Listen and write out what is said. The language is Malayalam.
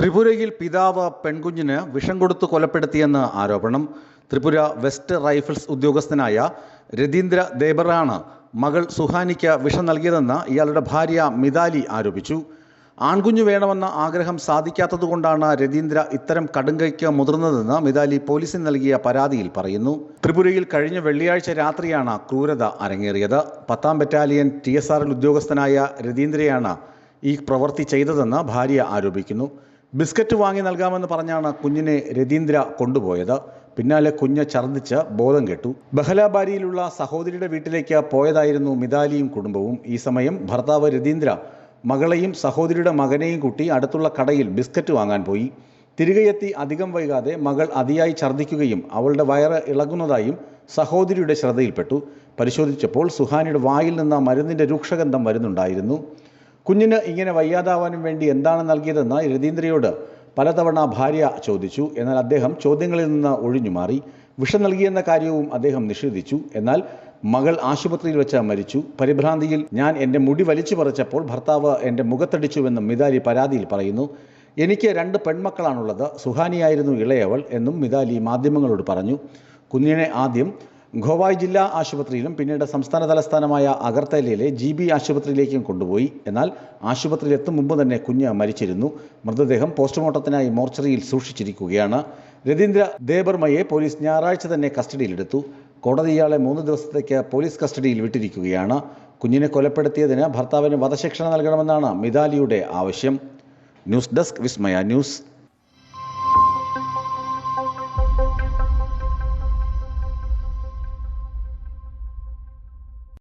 ത്രിപുരയിൽ പിതാവ് പെൺകുഞ്ഞിന് വിഷം കൊടുത്തു കൊലപ്പെടുത്തിയെന്ന് ആരോപണം. ത്രിപുര വെസ്റ്റ് റൈഫിൾസ് ഉദ്യോഗസ്ഥനായ രതീന്ദ്ര ദേബറാണ് മകൾ സുഹാനിക്ക് വിഷം നൽകിയതെന്ന് ഇയാളുടെ ഭാര്യ മിതാലി ആരോപിച്ചു. ആൺകുഞ്ഞു വേണമെന്ന ആഗ്രഹം സാധിക്കാത്തതുകൊണ്ടാണ് രതീന്ദ്ര ഇത്തരം കടുങ്കൈക്ക് മുതിർന്നതെന്ന് മിതാലി പോലീസിന് നൽകിയ പരാതിയിൽ പറയുന്നു. ത്രിപുരയിൽ കഴിഞ്ഞ വെള്ളിയാഴ്ച രാത്രിയാണ് ക്രൂരത അരങ്ങേറിയത്. 10ാം ബറ്റാലിയൻ TSRൽ ഉദ്യോഗസ്ഥനായ രതീന്ദ്രയാണ് ഈ പ്രവൃത്തി ചെയ്തതെന്ന് ഭാര്യ ആരോപിക്കുന്നു. ബിസ്ക്കറ്റ് വാങ്ങി നൽകാമെന്ന് പറഞ്ഞാണ് കുഞ്ഞിനെ രതീന്ദ്ര കൊണ്ടുപോയത്. പിന്നാലെ കുഞ്ഞ് ഛർദ്ദിച്ച് ബോധം കെട്ടു. ബഹലാബാരിയിലുള്ള സഹോദരിയുടെ വീട്ടിലേക്ക് പോയതായിരുന്നു മിതാലിയും കുടുംബവും. ഈ സമയം ഭർത്താവ് രതീന്ദ്ര മകളെയും സഹോദരിയുടെ മകനെയും കൂട്ടി അടുത്തുള്ള കടയിൽ ബിസ്ക്കറ്റ് വാങ്ങാൻ പോയി. തിരികെ എത്തി അധികം വൈകാതെ മകൾ അതിയായി ഛർദ്ദിക്കുകയും അവളുടെ വയറ് ഇളകുന്നതായും സഹോദരിയുടെ ശ്രദ്ധയിൽപ്പെട്ടു. പരിശോധിച്ചപ്പോൾ സുഹാനിയുടെ വായിൽ നിന്ന് മരുന്നിൻ്റെ രൂക്ഷഗന്ധം വരുന്നുണ്ടായിരുന്നു. കുഞ്ഞിന് ഇങ്ങനെ വയ്യാതാവാനും വേണ്ടി എന്താണ് നൽകിയതെന്ന് രതീന്ദ്രയോട് പലതവണ ഭാര്യ ചോദിച്ചു. എന്നാൽ അദ്ദേഹം ചോദ്യങ്ങളിൽ നിന്ന് ഒഴിഞ്ഞുമാറി. വിഷം നൽകിയെന്ന കാര്യവും അദ്ദേഹം നിഷേധിച്ചു. എന്നാൽ മകൾ ആശുപത്രിയിൽ വെച്ച് മരിച്ചു. പരിഭ്രാന്തിയിൽ ഞാൻ എൻ്റെ മുടി വലിച്ചു പറിച്ചപ്പോൾ ഭർത്താവ് എൻ്റെ മുഖത്തടിച്ചുവെന്നും മിതാലി പരാതിയിൽ പറയുന്നു. എനിക്ക് 2 പെൺമക്കളാണുള്ളത്. സുഹാനിയായിരുന്നു ഇളയവൾ എന്നും മിതാലി മാധ്യമങ്ങളോട് പറഞ്ഞു. കുഞ്ഞിനെ ആദ്യം ഖോവായ് ജില്ലാ ആശുപത്രിയിലും പിന്നീട് സംസ്ഥാന തലസ്ഥാനമായ അഗർത്തലയിലെ GB ആശുപത്രിയിലേക്കും കൊണ്ടുപോയി. എന്നാൽ ആശുപത്രിയിൽ എത്തും മുമ്പ് തന്നെ കുഞ്ഞ് മരിച്ചിരുന്നു. മൃതദേഹം പോസ്റ്റ്മോർട്ടത്തിനായി മോർച്ചറിയിൽ സൂക്ഷിച്ചിരിക്കുകയാണ്. രതീന്ദ്ര ദേബർമയെ പോലീസ് ഞായറാഴ്ച തന്നെ കസ്റ്റഡിയിലെടുത്തു. കോടതി ഇയാളെ 3 ദിവസത്തേക്ക് പോലീസ് കസ്റ്റഡിയിൽ വിട്ടിരിക്കുകയാണ്. കുഞ്ഞിനെ കൊലപ്പെടുത്തിയതിന് ഭർത്താവിന് വധശിക്ഷ നൽകണമെന്നാണ് മിതാലിയുടെ ആവശ്യം. ന്യൂസ് ഡെസ്ക് വിസ്മയ ന്യൂസ്.